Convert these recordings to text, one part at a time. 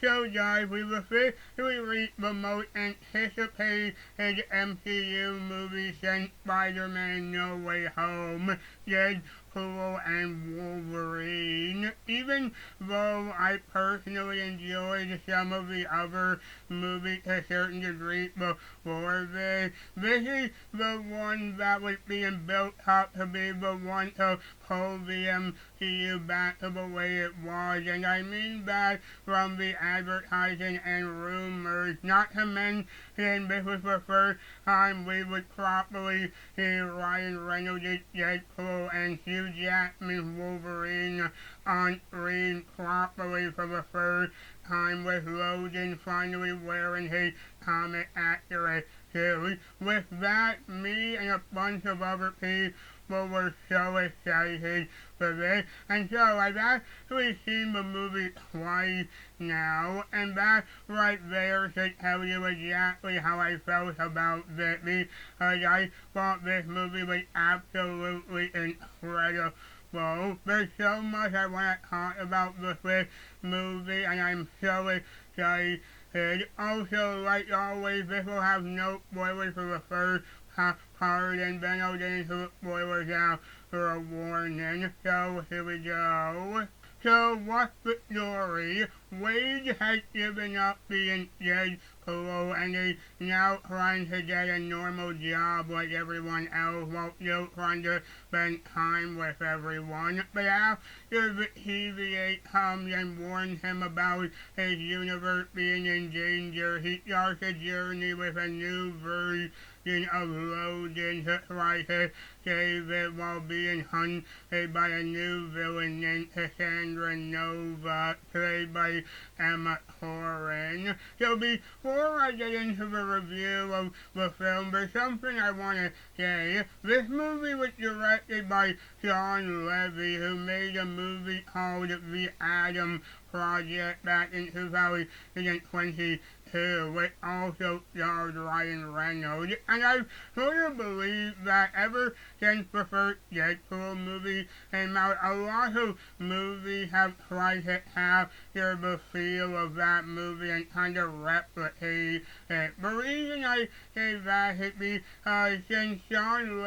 So guys, we've officially reached the most anticipated MCU movie since Spider-Man No Way Home, Deadpool and Wolverine. Even though I personally enjoyed some of the other movies to a certain degree before this is the one that was being built up to be the one to pull the M.C.U. back to the way it was, and I mean that from the advertising and rumors, not to mention this was the first time we would properly see Ryan Reynolds' Deadpool and Hugh Jackman's Wolverine on screen properly for the first time, with Logan finally wearing his comic accurate suit. With that, me and a bunch of other people were so excited for this, and so I've actually seen the movie twice now, and that right there should tell you exactly how I felt about this, because I thought this movie was absolutely incredible. Well, there's so much I want to talk about with this movie, and I'm so excited. Also, like always, this will have no spoilers for the first part, and then I'll get into the spoilers now for a warning. So, here we go. So, what's the story? Wade has given up being Deadpool and is now trying to get a normal job like everyone else while still trying to spend time with everyone. But after the TVA comes and warns him about his universe being in danger, he starts a journey with a new version of Logan to try to save it while being hunted by a new villain named Cassandra Nova, played by Emma Corrin. So before I get into the review of the film, there's something I want to say. This movie was directed by Sean Levy, who made a movie called The Adam Project back in 2022, which also starred Ryan Reynolds, and I sort of believe that ever since the first Deadpool movie came out, a lot of movies have tried to capture the feel of that movie and kind of replicate it. The reason I say that is because since Sean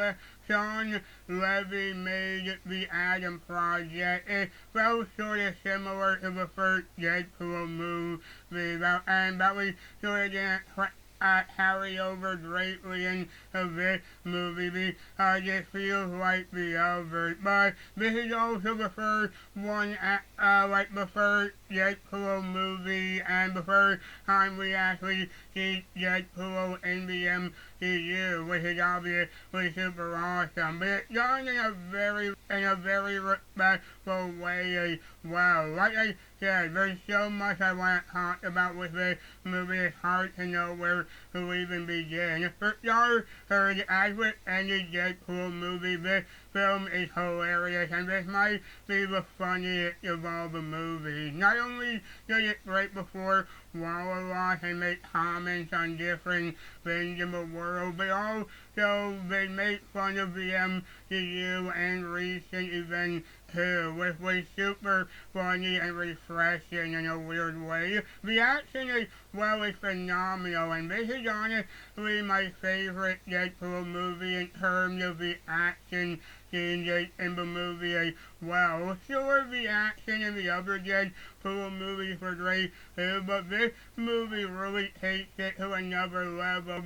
Levy made The Adam Project, it felt sort of similar to the first Deadpool movie, and that we sort of didn't carry over greatly into this movie because it feels like the others. But this is also the first one, like the first Deadpool movie, and the first time we actually see Deadpool in the M.C.U, which is obviously super awesome. But it's done in a very respectful way as well. Like I said, there's so much I want to talk about with this movie. It's hard to know where to even begin. For starters, as with any Deadpool movie, this film is hilarious, and this might be the funniest of all the movies. Not only does it break before Wallace and make comments on different things in the world, but also they make fun of the M.C.U and recent events too, which was super funny and refreshing in a weird way. The action as well is phenomenal, and this is honestly my favorite Deadpool movie in terms of the action scenes in the movie as well. Sure, the action in the other Deadpool movies were great too, but this movie really takes it to another level.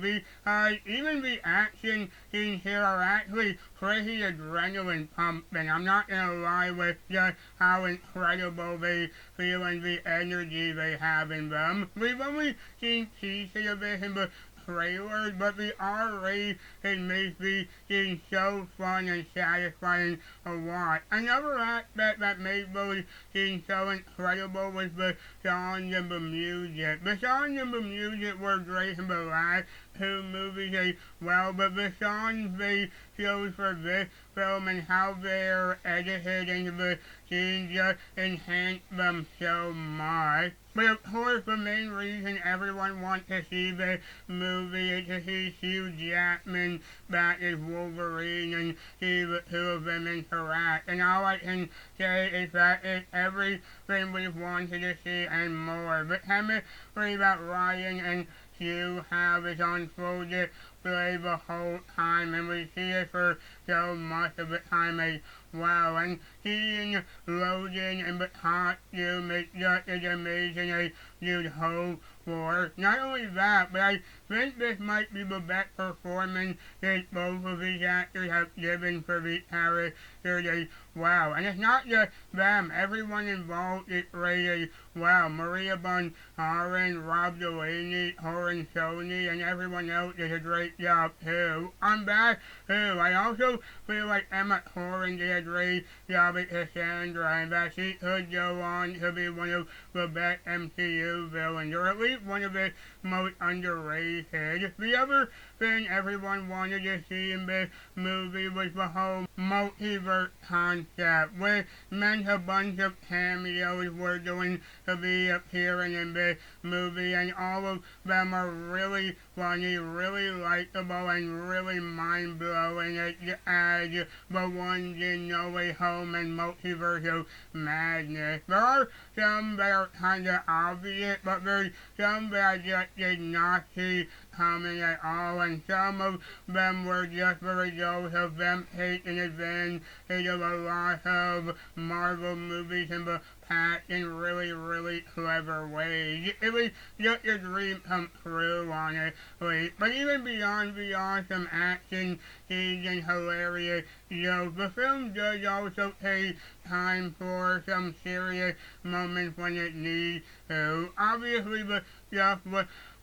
Even the action scenes here are actually pretty adrenaline pumping. I'm not gonna lie with just how incredible they feel and the energy they have in them. We've only seen pieces of this in the trailers, but the R-rated makes these scenes so fun and satisfying to watch. Another aspect that made those scenes so incredible was the songs and the music. The songs and the music were great in the last two movies as well, but the songs they chose for this film and how they're edited into the scenes just enhance them so much. But of course, the main reason everyone wants to see the movie is to see Hugh Jackman back as Wolverine and see the two of them interact. And all I can say is that it's everything we've wanted to see and more. The chemistry that Ryan and Hugh have is on full display the whole time, and we see it for so much of the time as well. And seeing Logan and the costume is just as amazing as you'd hope for. Not only that, but I think this might be the best performance that both of these actors have given for these characters as well. And it's not just them, everyone involved is great as well. Maria Bonharan, Rob Delaney, Horan Sony, and everyone else did a great job too. On that too, I also feel like Emma Corrin did a great job at Cassandra, and that she could go on to be one of the best MCU villains, or at least one of the most underrated. The other thing everyone wanted to see in this movie was the whole multiverse concept, which meant a bunch of cameos were going to be appearing in this movie, and all of them are really funny, really likable, and really mind-blowing as the ones in No Way Home and Multiverse of Madness. There are some that are kind of obvious, but there's some that I just did not see coming at all, and some of them were just the result of them taking advantage of a lot of Marvel movies in the past in really, really clever ways. It was just a dream come true, honestly. But even beyond the awesome action scenes and hilarious jokes, the film does also take time for some serious moments when it needs to. Obviously, the stuff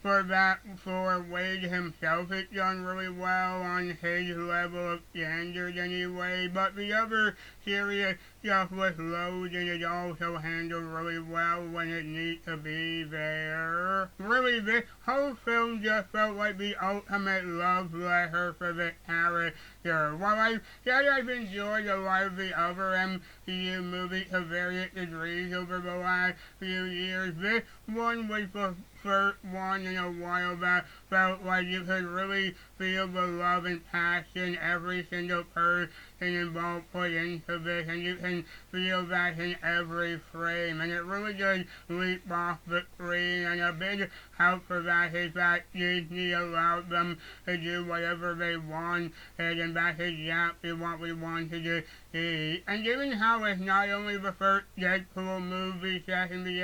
for Wade himself, it's done really well on his level of standard anyway, but the other serious stuff with Logan is also handled really well when it needs to be there. Really, this whole film just felt like the ultimate love letter for the character. While I said I've enjoyed a lot of the other MCU movies to various degrees over the last few years, this one was the first one in a while that felt like you could really feel the love and passion every single person involved put into this, and you can feel that in every frame, and it really does leap off the screen, and a big help for that is that Disney allowed them to do whatever they want, and that's exactly what we wanted to see. And given how it's not only the first Deadpool movie set in the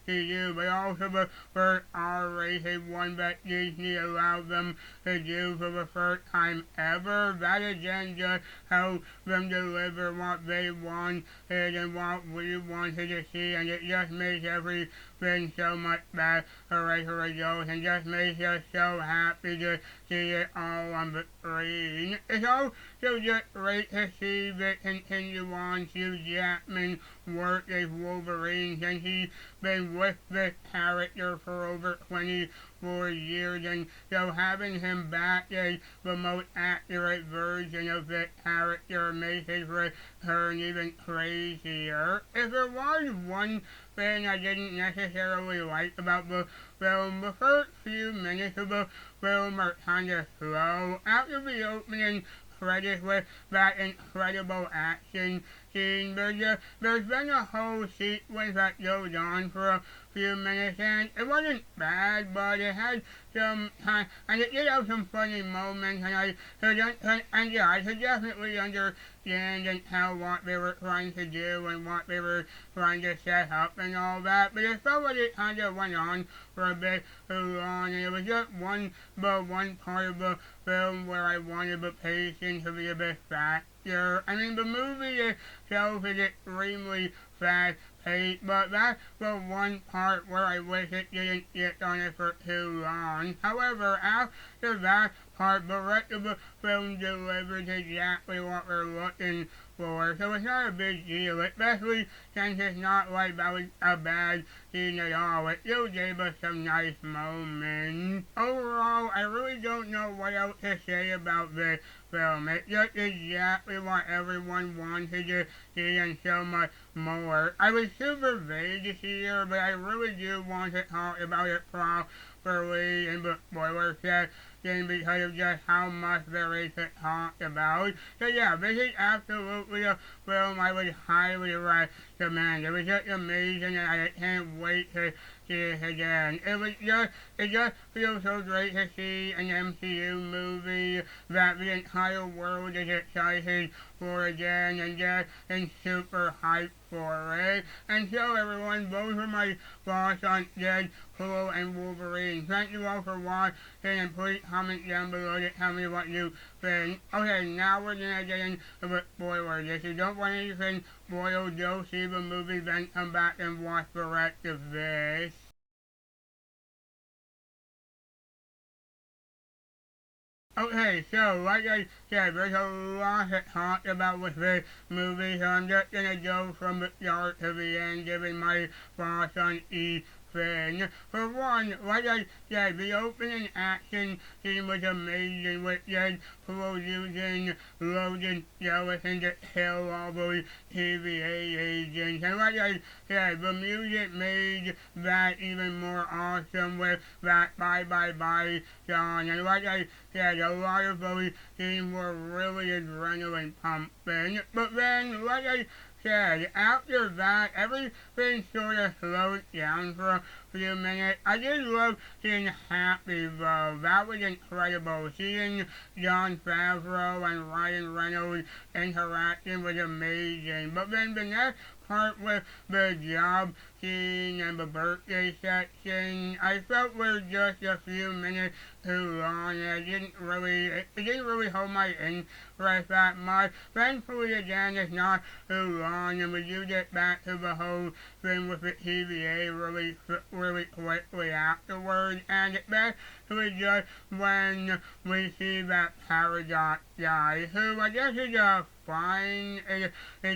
MCU, but also the first R-rated one that Disney allowed them to do for the first time ever, that again just helps them deliver what they wanted and what we wanted to see, and it just makes everything so much better as a result, and just makes us so happy to see it all on the screen. It's also just great to see that continue on Hugh Jackman work as Wolverine, and he's been with this character for over 24 years, and so having him back as the most accurate version of this character makes his return even crazier. If there was one thing I didn't necessarily like about the film, the first few minutes of the film are kind of slow. After the opening credits with that incredible action scene, there's been a whole sequence that goes on for a few minutes, and it wasn't bad, but it had some time, and it did have some funny moments, and I could definitely understand and tell what they were trying to do and what they were trying to set up and all that, but it felt like it kind of went on for a bit too long, and it was just one part of the film where I wanted the pacing to be a bit faster. I mean, the movie itself is extremely fast-paced, but that's the one part where I wish it didn't get on it for too long. However, after that part, the rest of the film delivers exactly what we're looking for, so it's not a big deal, especially since it's not like that was a bad scene at all. It still gave us some nice moments. Overall, I really don't know what else to say about this film. It's just exactly what everyone wanted to see and so much more. I was super vague this year, but I really do want to talk about it properly and before section because of just how much there is to talk about. So yeah, this is absolutely a film I would highly recommend. It was just amazing and I can't wait to see it again. It just feels so great to see an MCU movie that the entire world is excited for again and just in super hype for it. And so everyone, those are my thoughts on Deadpool and Wolverine. Thank you all for watching and please comment down below to tell me what you think. Okay, now we're gonna get into the spoilers. If you don't want anything spoiled, go see the movie, then come back and watch the rest of this. Okay, so like I said, there's a lot to talk about with this movie, so I'm just gonna go from the start to the end, giving my thoughts on each thing. For one, like I said, the opening action scene was amazing with Deadpool using loaded skeletons to kill all those TVA agents. And like I said, the music made that even more awesome with that Bye Bye Bye song. And like I said, a lot of those scenes were really adrenaline pumping. But then, like I said, after that, everything sort of slowed down for a few minutes. I did love seeing Happy though. That was incredible. Seeing Jon Favreau and Ryan Reynolds interacting was amazing. But then the next part with the job scene and the birthday section, I felt were just a few minutes too long and it didn't really hold my interest that much. Thankfully again it's not too long and we do get back to the whole thing with the TVA really quickly afterwards and especially just when we see that Paradox guy who I guess is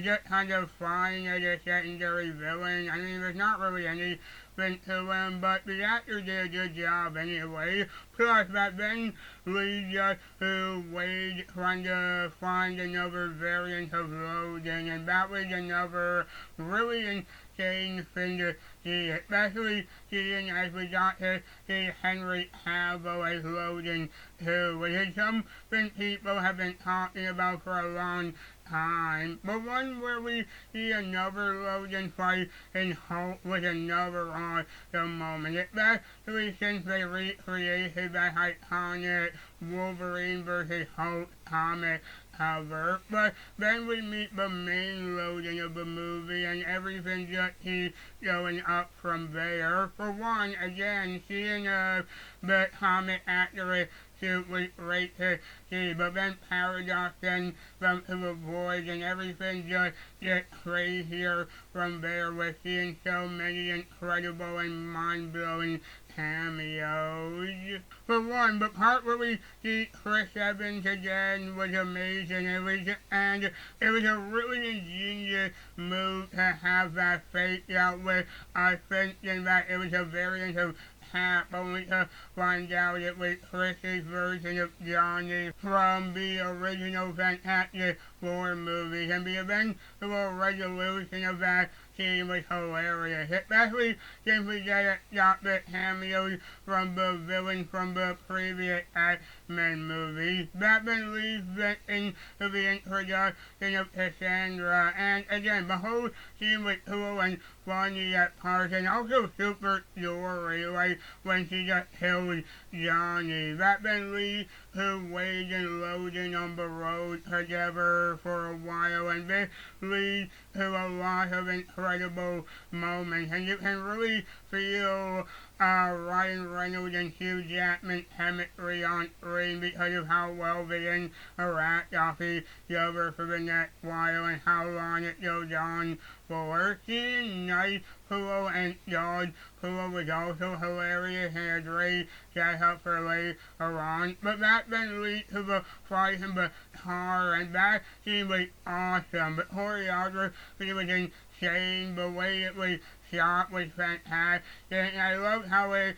just kind of fine as a secondary villain. I mean, there's not really anything to him, but the actor did a good job anyway. Plus, that then leads us to Wade trying to find another variant of Logan, and that was another really insane thing to see, especially seeing as we got to see Henry Cavill as Logan too, which is something people have been talking about for a long time. But one where we see another Logan fight in Hulk with another awesome moment, especially since they recreated that iconic Wolverine versus Hulk comic cover. But then we meet the main Logan of the movie and everything just keeps going up from there. For one, again, seeing the comic accurate suit was great to see, but then Paradox then from to the void and everything just gets crazier from there with seeing so many incredible and mind-blowing cameos. For one, the part where we see Chris Evans again was amazing. It was a really ingenious move to have that fake out with us thinking that it was a variant of Cap, only to find out it was Chris's version of Johnny from the original Fantastic Four movies, and the eventual resolution of that scene was hilarious, especially since we got the cameos from the villain from the previous X-Men movies. That then leads us into the introduction of Cassandra, and again, the whole scene was cool and funny at parts, and also super story, like when she just killed Johnny. That then leads to Wade and Logan on the road together for a while, and this leads to a lot of incredible moments, and you can really feel Ryan Reynolds and Hugh Jackman's chemistry on screen because of how well they interact off each other for the next while and how long it goes on before. Seeing Nightpool and Dodge Pool was also hilarious and a great setup for later on, but that then leads to the fight in the car, and that scene was awesome. The choreography was insane, the way it was shot was fantastic, and I loved how I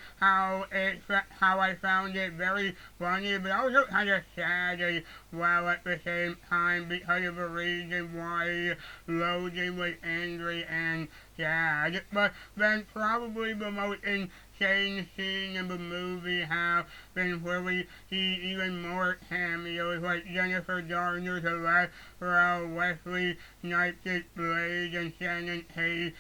found it very funny, but also kind of sad as well at the same time because of the reason why Logan was angry and sad. But then probably the most insane scene in the movie have been where we see even more cameos like Jennifer Garner's Electra, Wesley Snipes' Blade, and Shannon Hayes'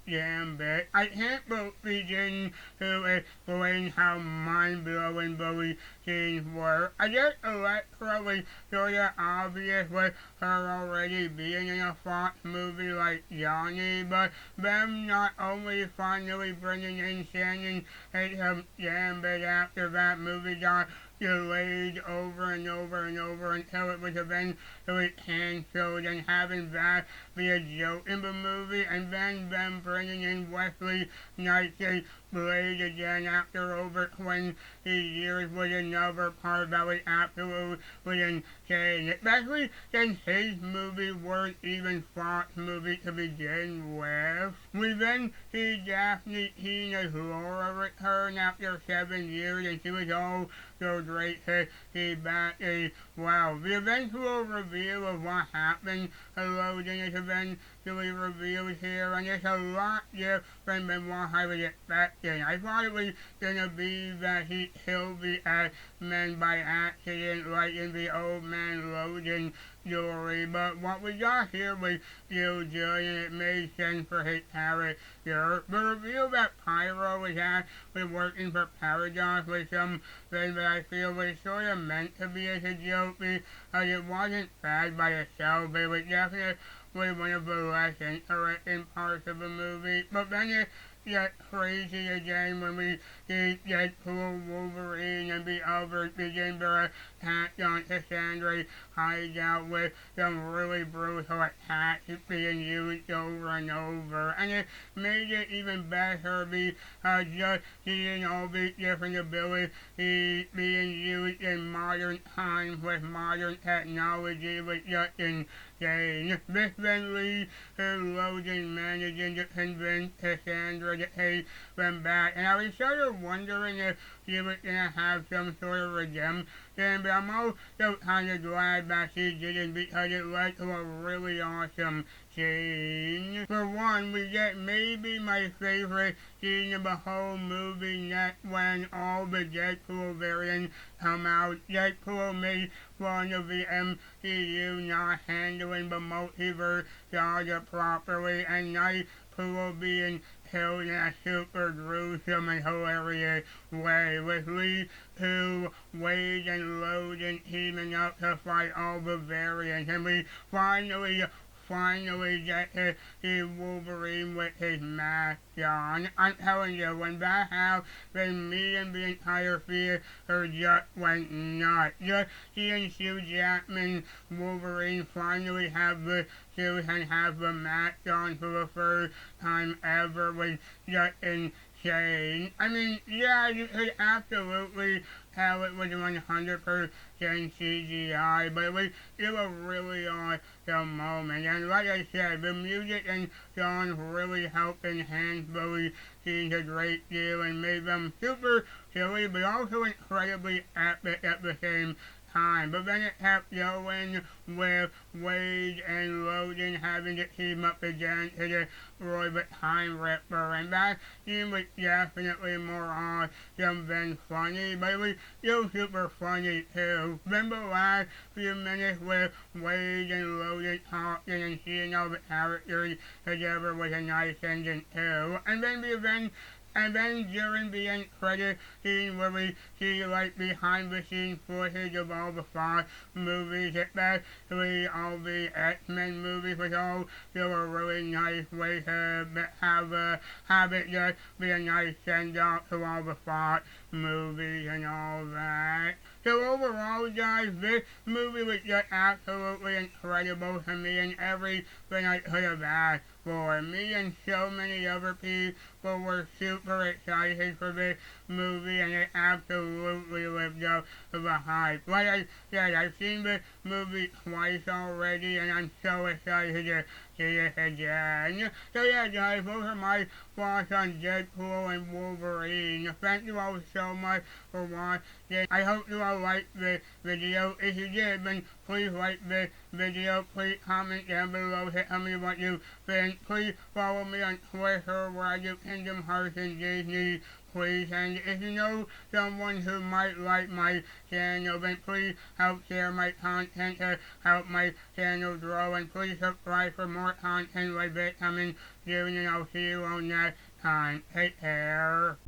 Gambit. I can't begin to explain how mind-blowing those scenes were. I guess Electra was sort of obvious with her already being in a Fox movie like Johnny, but them not only finally bringing in Shannon Hayes' Gambit after that movie got delayed over and over and over until it was eventually cancelled, and having that be a joke in the movie, and then them bringing in Wesley Snipes' Blade again after over 20 years was another part that was absolutely insane, especially since his movies weren't even Fox movies to begin with. We then see Daphne Tina's Laura return after 7 years, and she was all so great to see back as well. The eventual reveal of what happened to Logan is eventually revealed here, and it's a lot different than what I was expecting. I thought it was gonna be that he killed the X-Men by accident, like in the Old Man Logan story, but what we got here was still good, and it made sense for his character. The reveal that Pyro was actually working for Paradox was something that I feel was sort of meant to be as a joke, because it wasn't bad by itself, but it was definitely one of the less interesting parts of the movie. But then it gets crazy again when we see Deadpool Wolverine and the others begin their attack on Cassandra's hideout with some really brutal attacks being used over and over. And it made it even better because just seeing all these different abilities being used in modern times with modern technology was just insane. This then leads to Logan managing to convince Cassandra to take them back, and I was sort of wondering if she was gonna have some sort of redemption, but I'm also kind of glad that she didn't, because it led to a really awesome scene. For one, we get maybe my favorite scene of the whole movie next when all the Deadpool variants come out. Deadpool made fun of the M.C.U. not handling the multiverse saga properly, and Nightpool being killed in a super gruesome and hilarious way, which leads to Wade and Logan teaming up to fight all the variants, and we finally get to see Wolverine with his mask on. I'm telling you, when that happened, me and the entire theater just went nuts. Just seeing Hugh Jackman Wolverine finally have the suit and have the mask on for the first time ever was just insane. I mean, yeah, you could absolutely tell it was 100% CGI, but it was still a really awesome moment. And like I said, the music and song really helped enhance those scenes a great deal and made them super silly, but also incredibly epic at the same time. But then it kept going with Wade and Logan having to team up again to destroy the Time Ripper, and that scene was definitely more awesome than funny, but it was still super funny too. Then the last few minutes with Wade and Logan talking and seeing all the characters together was a nice ending too. And then during the end credit scene where we see like behind the scenes footage of all the Fox movies, especially all the X-Men movies, was all still a really nice way to have it just be a nice send off to all the Fox movies and all that. So overall, guys, this movie was just absolutely incredible to me, and everything I could have asked for. Me and so many other people were super excited for this movie, and it absolutely lived up to the hype. Like I said, I've seen this movie twice already, and I'm so excited to see it again. So yeah, guys, those are my thoughts on Deadpool and Wolverine. Thank you all so much for watching. I hope you all liked this video. If you did, then please like this video. Please comment down below to tell me what you think. Please follow me on Twitter where I do Kingdom Hearts and Disney. Please, and if you know someone who might like my channel, then please help share my content to help my channel grow, and please subscribe for more content like this coming soon, and I'll see you all next time. Take care.